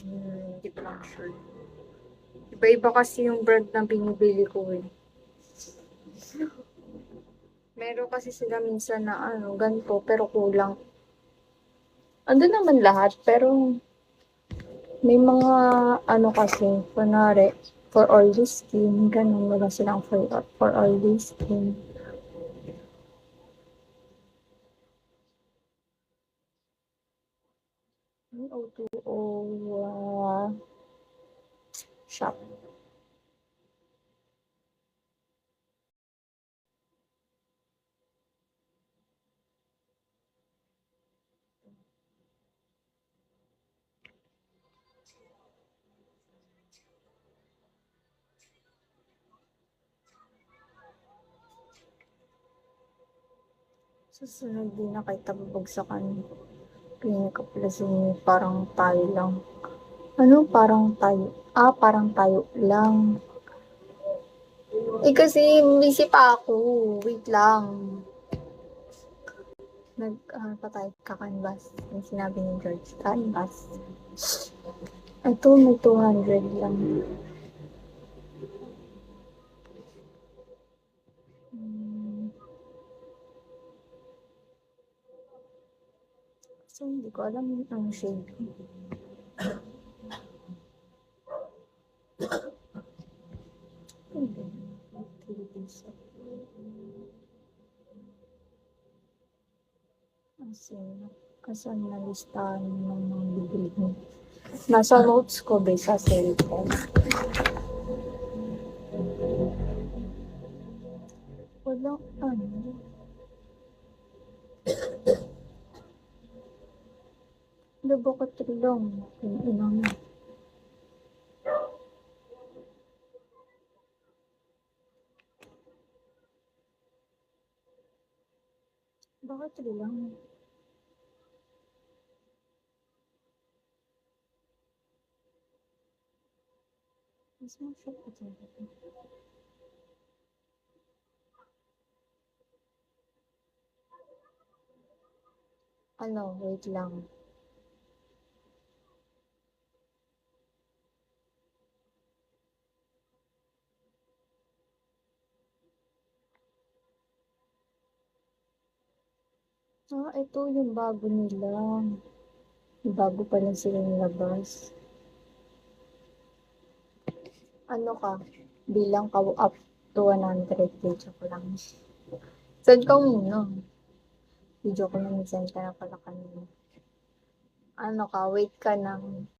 Hindi ko lang sure. Iba-iba kasi yung brand na binibili ko eh. Meron kasi sila minsan na ganito, pero kulang. Ando naman lahat, pero may mga kasi, kunwari, for oily skin, ganun, wala silang for oily skin. O2O shop. Susunod din na kay tababagsakan. Pinaka plus parang tayo lang. Ano parang tayo? Parang tayo lang. Kasi busy pa ako. Wait lang. Pa tayo kakanvas. Yung sinabi ni George. Canvas. Ito, may 200 lang. So, hindi ko alam ang shade ko. Hindi. Kasi na listahan ng mga bibili mo. Nasa notes ko ba sa cellphone. Walang Labo ko trilong. Inang. Bakit trilong? Mas masya pa talaga. Wait lang. Ito yung bago nila. Bago pa lang sila nilabas. Bilang ka up to 100. Video ko lang. Send ka muna. Video ko lang send ka na pala kanina. Wait ka ng